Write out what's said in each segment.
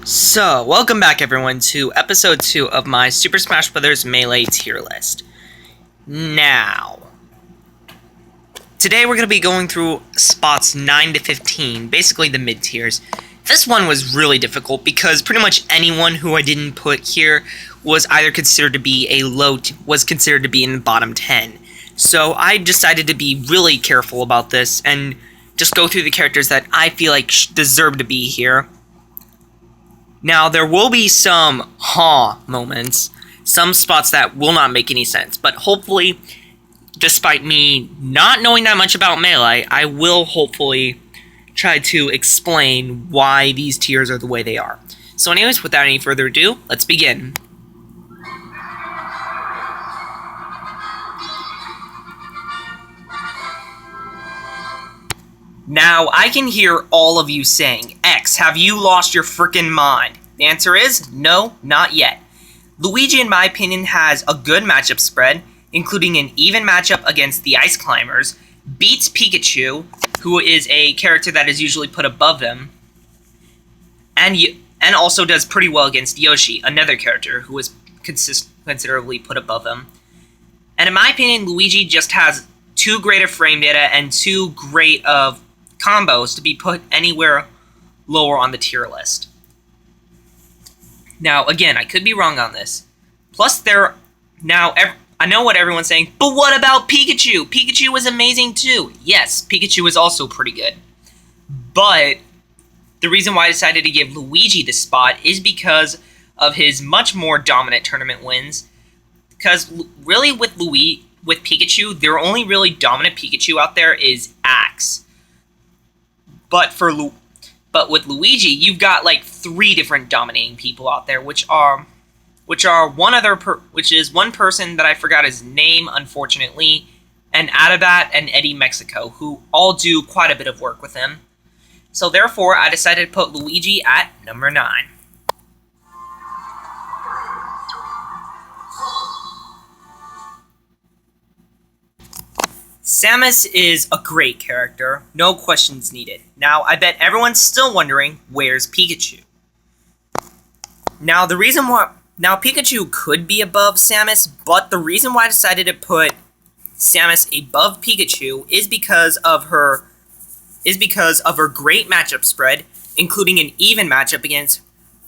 So, welcome back everyone to episode 2 of my Super Smash Bros. Melee tier list. Now, today we're going to be going through spots 9 to 15, basically the mid tiers. This one was really difficult because pretty much anyone who I didn't put here was either considered to be was considered to be in the bottom 10. So I decided to be really careful about this and just go through the characters that I feel like deserve to be here. Now, there will be some moments, some spots that will not make any sense, but hopefully, despite me not knowing that much about Melee, I will hopefully try to explain why these tiers are the way they are. So anyways, without any further ado, let's begin. Now, I can hear all of you saying, X, have you lost your frickin' mind? The answer is, no, not yet. Luigi, in my opinion, has a good matchup spread, including an even matchup against the Ice Climbers, beats Pikachu, who is a character that is usually put above them, and also does pretty well against Yoshi, another character who is considerably put above them. And in my opinion, Luigi just has too great of frame data and too great of combos to be put anywhere lower on the tier list. Now, again, I could be wrong on this. Plus, I know what everyone's saying, but what about Pikachu? Pikachu was amazing too. Yes, Pikachu is also pretty good. But the reason why I decided to give Luigi this spot is because of his much more dominant tournament wins. Because really with Pikachu, their only really dominant Pikachu out there is Axe. But with Luigi, you've got like 3 different dominating people out there, which is one person that I forgot his name, unfortunately, and Adabat and Eddie Mexico, who all do quite a bit of work with him. So therefore, I decided to put Luigi at number 9. Samus is a great character, no questions needed. Now, I bet everyone's still wondering, where's Pikachu? Now, Pikachu could be above Samus, but the reason why I decided to put Samus above Pikachu is because of her great matchup spread, including an even matchup against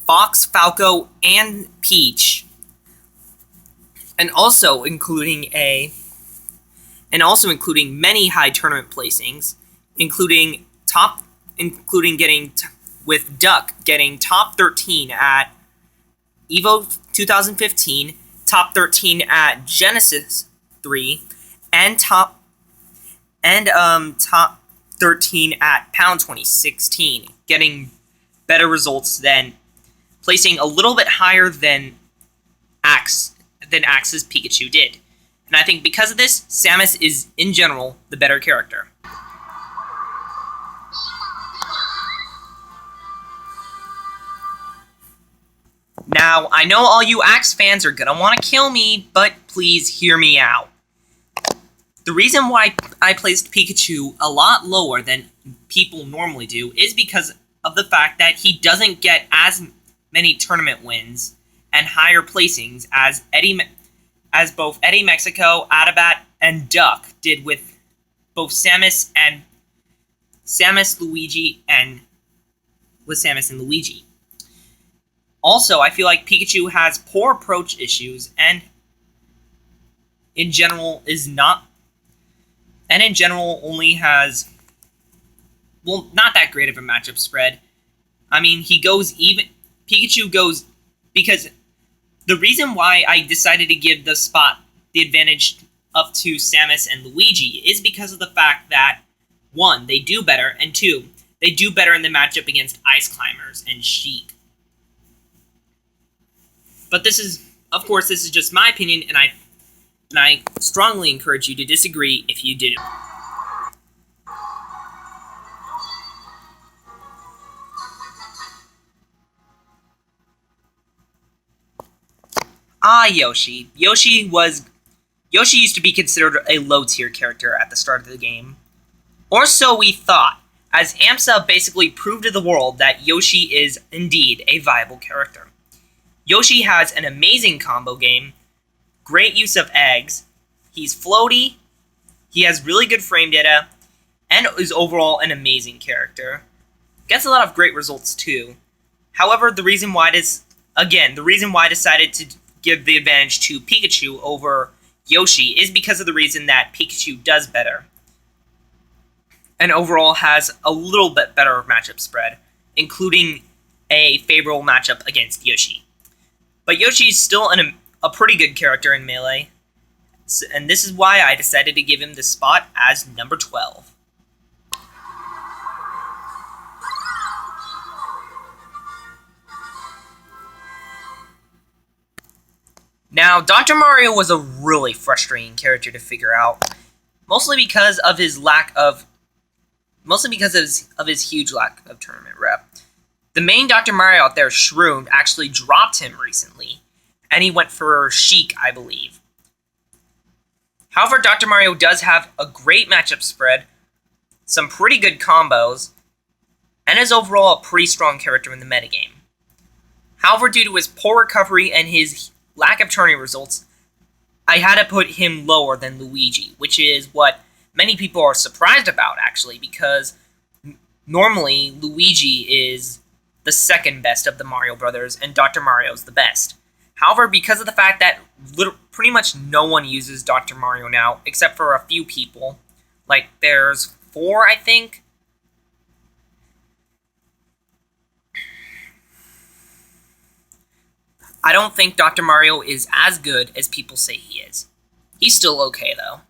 Fox, Falco, and Peach, and also including many high tournament placings, including with Duck getting top 13 at Evo 2015, top 13 at Genesis 3, and top 13 at Pound 2016, getting better results than placing a little bit higher than Axe's Pikachu did. And I think because of this, Samus is, in general, the better character. Now, I know all you Axe fans are gonna want to kill me, but please hear me out. The reason why I placed Pikachu a lot lower than people normally do is because of the fact that he doesn't get as many tournament wins and higher placings as both Eddie Mexico, Adabat, and Duck did with both Samus and Luigi. Also, I feel like Pikachu has poor approach issues and in general only has, well, not that great of a matchup spread. I mean, Pikachu goes, because the reason why I decided to give the advantage up to Samus and Luigi is because of the fact that, 1, they do better, and 2, they do better in the matchup against Ice Climbers and Sheik. But this is just my opinion, and I strongly encourage you to disagree if you do. Yoshi. Yoshi used to be considered a low-tier character at the start of the game. Or so we thought. as AMSA basically proved to the world that Yoshi is indeed a viable character. Yoshi has an amazing combo game, great use of eggs, he's floaty, he has really good frame data, and is overall an amazing character. Gets a lot of great results too. However, the reason why I decided to give the advantage to Pikachu over Yoshi is because of the reason that Pikachu does better, and overall has a little bit better matchup spread, including a favorable matchup against Yoshi. But Yoshi's still a pretty good character in Melee, and this is why I decided to give him the spot as number 12. Now, Dr. Mario was a really frustrating character to figure out, mostly because of his huge lack of tournament rep. The main Dr. Mario out there, Shroom, actually dropped him recently, and he went for Sheik, I believe. However, Dr. Mario does have a great matchup spread, some pretty good combos, and is overall a pretty strong character in the metagame. However, due to his poor recovery and his lack of tourney results, I had to put him lower than Luigi, which is what many people are surprised about, actually, because normally Luigi is the second best of the Mario brothers, and Dr. Mario's the best. However, because of the fact that pretty much no one uses Dr. Mario now, except for a few people, like there's 4, I think. I don't think Dr. Mario is as good as people say he is. He's still okay, though.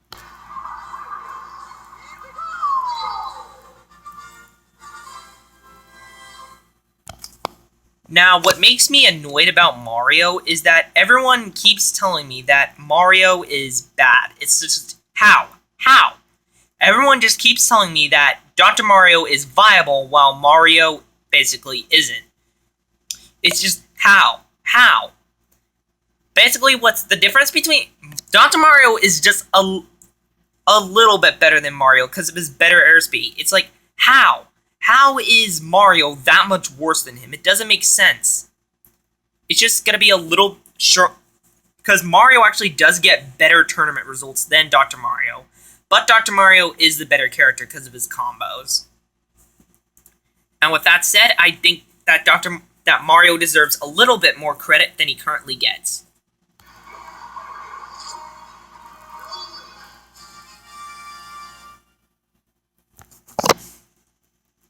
Now, what makes me annoyed about Mario is that everyone keeps telling me that Mario is bad. It's just, how? How? Everyone just keeps telling me that Dr. Mario is viable while Mario basically isn't. It's just, how? How? Basically, what's the difference between... Dr. Mario is just a little bit better than Mario because of his better airspeed. It's like, how? How is Mario that much worse than him? It doesn't make sense. It's just gonna be a little short... Because Mario actually does get better tournament results than Dr. Mario. But Dr. Mario is the better character because of his combos. And with that said, I think that that Mario deserves a little bit more credit than he currently gets.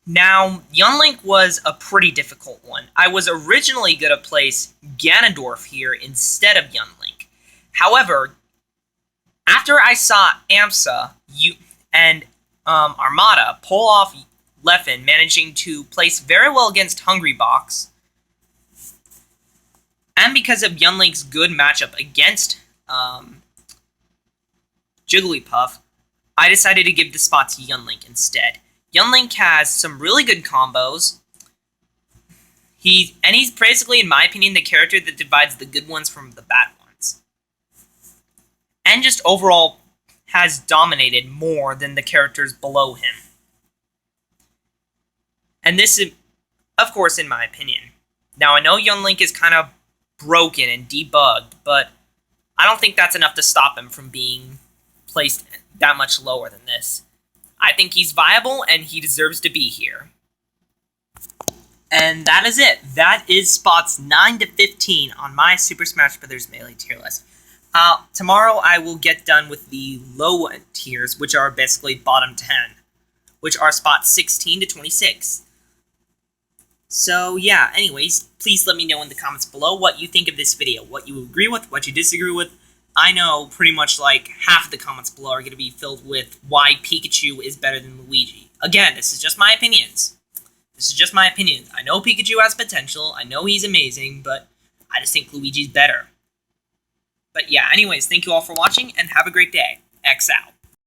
Now, Yunlink was a pretty difficult one. I was originally going to place Ganondorf here instead of Yunlink. However, after I saw AMSA and Armada pull off Leffen, managing to place very well against Hungrybox, and because of Yunlink's good matchup against Jigglypuff, I decided to give the spot to Yunlink instead. Yunlink has some really good combos. He's basically, in my opinion, the character that divides the good ones from the bad ones. And just overall has dominated more than the characters below him. And this is, of course, in my opinion. Now, I know Yunlink is kind of broken and debugged, but I don't think that's enough to stop him from being placed that much lower than this. I think he's viable, and he deserves to be here. And that is it. That is spots 9 to 15 on my Super Smash Bros. Melee tier list. Tomorrow I will get done with the low tiers, which are basically bottom 10, which are spots 16 to 26. So yeah, anyways, please let me know in the comments below what you think of this video, what you agree with, what you disagree with. I know pretty much like half of the comments below are going to be filled with why Pikachu is better than Luigi. Again, this is just my opinions. This is just my opinions. I know Pikachu has potential, I know he's amazing, but I just think Luigi's better. But yeah, anyways, thank you all for watching, and have a great day. X out.